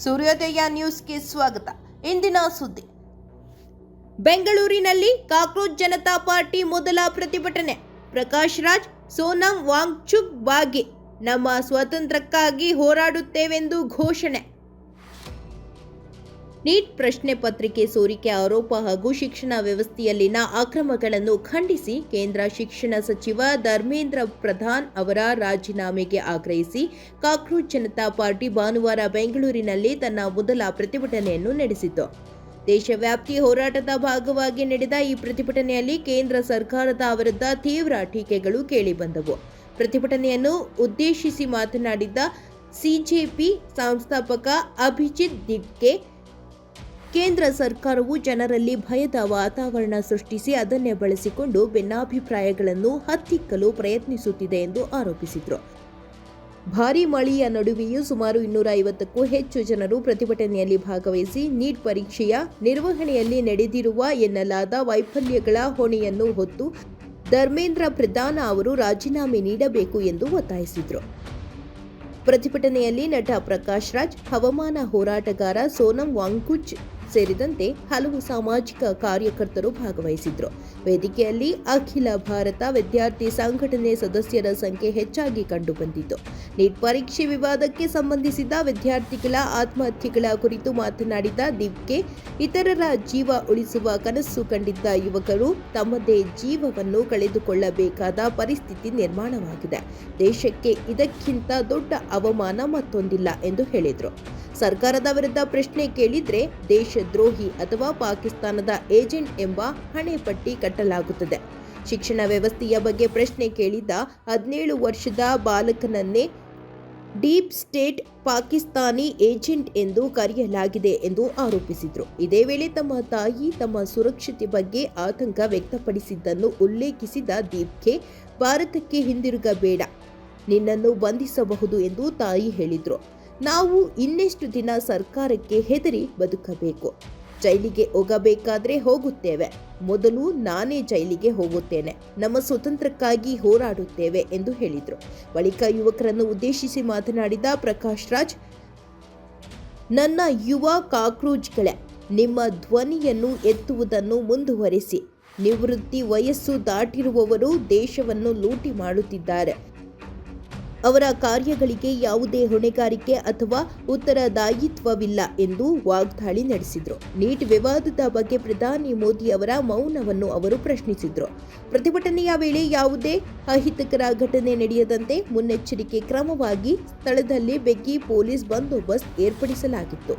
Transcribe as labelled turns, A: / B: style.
A: ಸೂರ್ಯೋದಯ ನ್ಯೂಸ್ಗೆ ಸ್ವಾಗತ. ಇಂದಿನ ಸುದ್ದಿ. ಬೆಂಗಳೂರಿನಲ್ಲಿ ಕಾಕ್ರೋಚ್ ಜನತಾ ಪಾರ್ಟಿ ಮೊದಲ ಪ್ರತಿಭಟನೆ. ಪ್ರಕಾಶ್ ರಾಜ್, ಸೋನಂ ವಾಂಗ್ಚುಕ್ ಬಾಗಿ ನಮ್ಮ ಸ್ವಾತಂತ್ರ್ಯಕ್ಕಾಗಿ ಹೋರಾಡುತ್ತೇವೆಂದು ಘೋಷಣೆ. ನೀಟ್ ಪ್ರಶ್ನೆ ಪತ್ರಿಕೆ ಸೋರಿಕೆ ಆರೋಪ ಹಾಗೂ ಶಿಕ್ಷಣ ವ್ಯವಸ್ಥೆಯಲ್ಲಿನ ಅಕ್ರಮಗಳನ್ನು ಖಂಡಿಸಿ ಕೇಂದ್ರ ಶಿಕ್ಷಣ ಸಚಿವ ಧರ್ಮೇಂದ್ರ ಪ್ರಧಾನ್ ಅವರ ರಾಜೀನಾಮೆಗೆ ಆಗ್ರಹಿಸಿ ಕಾಕ್ರೋಚ್ ಜನತಾ ಪಾರ್ಟಿ ಭಾನುವಾರ ಬೆಂಗಳೂರಿನಲ್ಲಿ ತನ್ನ ಮೊದಲ ಪ್ರತಿಭಟನೆಯನ್ನು ನಡೆಸಿತು. ದೇಶವ್ಯಾಪಿ ಹೋರಾಟದ ಭಾಗವಾಗಿ ನಡೆದ ಈ ಪ್ರತಿಭಟನೆಯಲ್ಲಿ ಕೇಂದ್ರ ಸರ್ಕಾರದ ವಿರುದ್ಧ ತೀವ್ರ ಟೀಕೆಗಳು ಕೇಳಿಬಂದವು. ಪ್ರತಿಭಟನೆಯನ್ನು ಉದ್ದೇಶಿಸಿ ಮಾತನಾಡಿದ ಸಿಜೆಪಿ ಸಂಸ್ಥಾಪಕ ಅಭಿಜಿತ್ ದಿಗ್ಗೆ, ಕೇಂದ್ರ ಸರ್ಕಾರವು ಜನರಲ್ಲಿ ಭಯದ ವಾತಾವರಣ ಸೃಷ್ಟಿಸಿ ಅದನ್ನೇ ಬಳಸಿಕೊಂಡು ಭಿನ್ನಾಭಿಪ್ರಾಯಗಳನ್ನು ಹತ್ತಿಕ್ಕಲು ಪ್ರಯತ್ನಿಸುತ್ತಿದೆ ಎಂದು ಆರೋಪಿಸಿದರು. ಭಾರೀ ಮಳೆಯ ನಡುವೆಯೂ ಸುಮಾರು 250ಕ್ಕೂ ಹೆಚ್ಚು ಜನರು ಪ್ರತಿಭಟನೆಯಲ್ಲಿ ಭಾಗವಹಿಸಿ ನೀಟ್ ಪರೀಕ್ಷೆಯ ನಿರ್ವಹಣೆಯಲ್ಲಿ ನಡೆದಿರುವ ಎನ್ನಲಾದ ವೈಫಲ್ಯಗಳ ಹೊಣೆಯನ್ನು ಹೊತ್ತು ಧರ್ಮೇಂದ್ರ ಪ್ರಧಾನ್ ಅವರು ರಾಜೀನಾಮೆ ನೀಡಬೇಕು ಎಂದು ಒತ್ತಾಯಿಸಿದರು. ಪ್ರತಿಭಟನೆಯಲ್ಲಿ ನಟ ಪ್ರಕಾಶ್ ರಾಜ್, ಹವಾಮಾನ ಹೋರಾಟಗಾರ ಸೋನಂ ವಾಂಗ್ಚುಕ್ ಸೇರಿದಂತೆ ಹಲವು ಸಾಮಾಜಿಕ ಕಾರ್ಯಕರ್ತರು ಭಾಗವಹಿಸಿದ್ರು. ವೇದಿಕೆಯಲ್ಲಿ ಅಖಿಲ ಭಾರತ ವಿದ್ಯಾರ್ಥಿ ಸಂಘಟನೆ ಸದಸ್ಯರ ಸಂಖ್ಯೆ ಹೆಚ್ಚಾಗಿ ಕಂಡುಬಂದಿತು. ನೀಟ್ ಪರೀಕ್ಷೆ ವಿವಾದಕ್ಕೆ ಸಂಬಂಧಿಸಿದ ವಿದ್ಯಾರ್ಥಿಗಳ ಆತ್ಮಹತ್ಯೆಗಳ ಕುರಿತು ಮಾತನಾಡಿದ ದಿವ್ಗೆ, ಇತರರ ಜೀವ ಉಳಿಸುವ ಕನಸು ಕಂಡಿದ್ದ ಯುವಕರು ತಮ್ಮದೇ ಜೀವವನ್ನು ಕಳೆದುಕೊಳ್ಳಬೇಕಾದ ಪರಿಸ್ಥಿತಿ ನಿರ್ಮಾಣವಾಗಿದೆ. ದೇಶಕ್ಕೆ ಇದಕ್ಕಿಂತ ದೊಡ್ಡ ಅವಮಾನ ಮತ್ತೊಂದಿಲ್ಲ ಎಂದು ಹೇಳಿದರು. ಸರ್ಕಾರದ ವಿರುದ್ಧ ಪ್ರಶ್ನೆ ಕೇಳಿದ್ರೆ ದೇಶದ್ರೋಹಿ ಅಥವಾ ಪಾಕಿಸ್ತಾನದ ಏಜೆಂಟ್ ಎಂಬ ಹಣೆಪಟ್ಟಿ ಕಟ್ಟಲಾಗುತ್ತದೆ. ಶಿಕ್ಷಣ ವ್ಯವಸ್ಥೆಯ ಬಗ್ಗೆ ಪ್ರಶ್ನೆ ಕೇಳಿದ್ದ 17 ವರ್ಷದ ಬಾಲಕನನ್ನೇ ಡೀಪ್ ಸ್ಟೇಟ್ ಪಾಕಿಸ್ತಾನಿ ಏಜೆಂಟ್ ಎಂದು ಕರೆಯಲಾಗಿದೆ ಎಂದು ಆರೋಪಿಸಿದರು. ಇದೇ ವೇಳೆ ತಮ್ಮ ತಾಯಿ ತಮ್ಮ ಸುರಕ್ಷತೆ ಬಗ್ಗೆ ಆತಂಕ ವ್ಯಕ್ತಪಡಿಸಿದ್ದನ್ನು ಉಲ್ಲೇಖಿಸಿದ ದೀಪ್ಗೆ, ಭಾರತಕ್ಕೆ ಹಿಂದಿರುಗಬೇಡ, ನಿನ್ನನ್ನು ಬಂಧಿಸಬಹುದು ಎಂದು ತಾಯಿ ಹೇಳಿದರು. ನಾವು ಇನ್ನೆಷ್ಟು ದಿನ ಸರ್ಕಾರಕ್ಕೆ ಹೆದರಿ ಬದುಕಬೇಕು? ಜೈಲಿಗೆ ಹೋಗಬೇಕಾದ್ರೆ ಹೋಗುತ್ತೇವೆ, ಮೊದಲು ನಾನೇ ಜೈಲಿಗೆ ಹೋಗುತ್ತೇನೆ, ನಮ್ಮ ಸ್ವತಂತ್ರಕ್ಕಾಗಿ ಹೋರಾಡುತ್ತೇವೆ ಎಂದು ಹೇಳಿದರು. ಬಳಿಕ ಯುವಕರನ್ನು ಉದ್ದೇಶಿಸಿ ಮಾತನಾಡಿದ ಪ್ರಕಾಶ್ ರಾಜ್, ನನ್ನ ಯುವ ಕಾಕ್ರೋಚ್ಗಳೇ, ನಿಮ್ಮ ಧ್ವನಿಯನ್ನು ಎತ್ತುವುದನ್ನು ಮುಂದುವರಿಸಿ. ನಿವೃತ್ತಿ ವಯಸ್ಸು ದಾಟಿರುವವರು ದೇಶವನ್ನು ಲೂಟಿ ಮಾಡುತ್ತಿದ್ದಾರೆ. ಅವರ ಕಾರ್ಯಗಳಿಗೆ ಯಾವುದೇ ಹೊಣೆಗಾರಿಕೆ ಅಥವಾ ಉತ್ತರದಾಯಿತ್ವವಿಲ್ಲ ಎಂದು ವಾಗ್ದಾಳಿ ನಡೆಸಿದರು. ನೀಟ್ ವಿವಾದದ ಬಗ್ಗೆ ಪ್ರಧಾನಿ ಮೋದಿ ಅವರ ಮೌನವನ್ನು ಅವರು ಪ್ರಶ್ನಿಸಿದರು. ಪ್ರತಿಭಟನೆಯ ವೇಳೆ ಯಾವುದೇ ಅಹಿತಕರ ಘಟನೆ ನಡೆಯದಂತೆ ಮುನ್ನೆಚ್ಚರಿಕೆ ಕ್ರಮವಾಗಿ ಸ್ಥಳದಲ್ಲಿ ಬಿಗಿ ಪೊಲೀಸ್ ಬಂದೋಬಸ್ತ್ ಏರ್ಪಡಿಸಲಾಗಿತ್ತು.